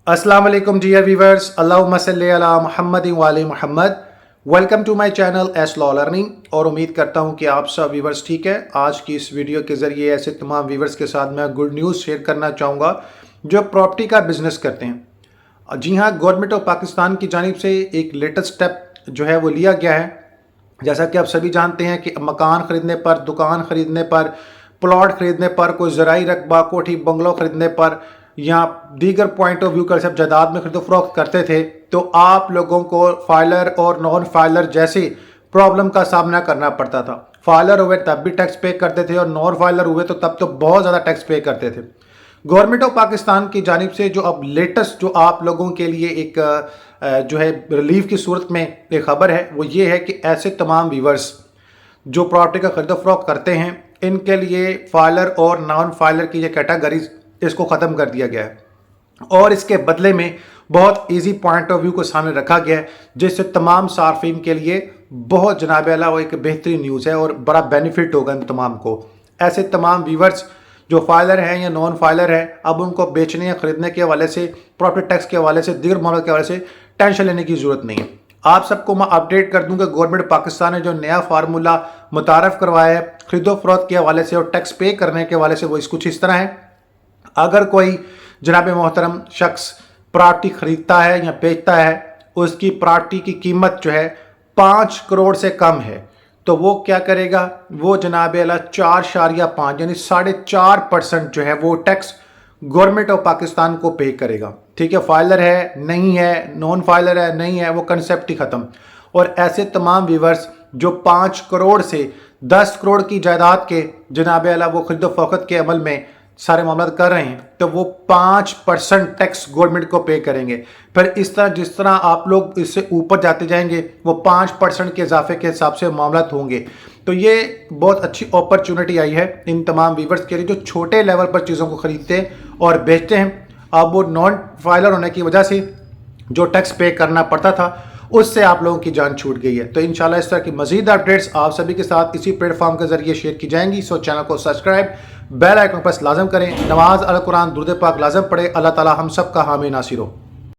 अस्सलाम वालेकुम dear viewers, अल्लाहुम्मा सल्ली अला मुहम्मद व आले Muhammad. Welcome to my channel S law learning. और उम्मीद करता हूं कि आप सब व्यूवर्स ठीक है। आज की इस वीडियो के ज़रिए ऐसे तमाम व्यूवर्स के साथ मैं गुड न्यूज़ शेयर करना चाहूँगा जो प्रॉपर्टी का बिज़नेस करते हैं। जी हाँ, गवर्नमेंट ऑफ पाकिस्तान की जानिब से एक लेटेस्ट स्टेप जो है वो लिया गया है। जैसा कि आप सभी जानते हैं कि मकान ख़रीदने पर, दुकान ख़रीदने पर, प्लॉट ख़रीदने पर, कोई ज़राई रकबा, कोठी बंगलो ख़रीदने पर या दीगर पॉइंट ऑफ व्यू कर सब जायदाद में खरीदो फरोख्त करते थे तो आप लोगों को फाइलर और नॉन फाइलर जैसी प्रॉब्लम का सामना करना पड़ता था। फाइलर हुए तब भी टैक्स पे करते थे और नॉन फाइलर हुए तो तब तो बहुत ज़्यादा टैक्स पे करते थे। गवर्नमेंट ऑफ पाकिस्तान की जानिब से जो अब लेटेस्ट जो आप लोगों के लिए एक जो है रिलीफ की सूरत में एक ख़बर है वो ये है कि ऐसे तमाम व्यूवर्स जो प्रॉपर्टी का खरीदो फरोख्त करते हैं इनके लिए फाइलर और नॉन फाइलर की ये कैटेगरीज इसको ख़त्म कर दिया गया है और इसके बदले में बहुत इजी पॉइंट ऑफ व्यू को सामने रखा गया है जिससे तमाम सार्फिन के लिए बहुत जनाब आला वो एक बेहतरीन न्यूज़ है और बड़ा बेनिफिट होगा इन तमाम को। ऐसे तमाम व्यूवर्स जो फाइलर हैं या नॉन फाइलर हैं अब उनको बेचने या ख़रीदने के हवाले से, प्रॉपर्टी टैक्स के हवाले से, दीगर मामलों के हवाले से टेंशन लेने की ज़रूरत नहीं है। आप सबको मैं अपडेट कर दूं कि गवर्नमेंट पाकिस्तान ने जो नया फार्मूला मुतारफ़ करवाया है खरीदो फरोख्त के हवाले से और टैक्स पे करने के हवाले से वो कुछ इस तरह है। अगर कोई जनाब मोहतरम शख्स प्रॉपर्टी खरीदता है या बेचता है, उसकी प्रॉपर्टी की कीमत जो है 5 करोड़ से कम है तो वो क्या करेगा, वो जनाब अला 4.5 यानी 4.5% जो है वो टैक्स गवर्नमेंट ऑफ पाकिस्तान को पे करेगा। ठीक है, फाइलर है नहीं है, नॉन फाइलर है नहीं है, वो कंसेप्ट ही ख़त्म। और ऐसे तमाम व्यूवर्स जो 5 करोड़ से 10 करोड़ की जायदाद के जनाब अला वो खरीदो फरोख्त के अमल में सारे मामला कर रहे हैं तो वो 5% टैक्स गवर्नमेंट को पे करेंगे। फिर इस तरह जिस तरह आप लोग इससे ऊपर जाते जाएंगे वो 5% के इजाफे के हिसाब से मामला होंगे। तो ये बहुत अच्छी अपॉर्चुनिटी आई है इन तमाम व्यूवर्स के लिए जो छोटे लेवल पर चीज़ों को ख़रीदते और बेचते हैं। अब वो नॉन फाइलर होने की वजह से जो टैक्स पे करना पड़ता था उससे आप लोगों की जान छूट गई है। तो इंशाल्लाह इस तरह की मजीद अपडेट्स आप सभी के साथ इसी प्लेटफॉर्म के जरिए शेयर की जाएंगी। सो चैनल को सब्सक्राइब, बेल आइकन पर लाजम करें, नमाज अल कुरान दुरूद पाक लाजम पढ़े। अल्लाह ताला हम सब का हामी नासिर हो।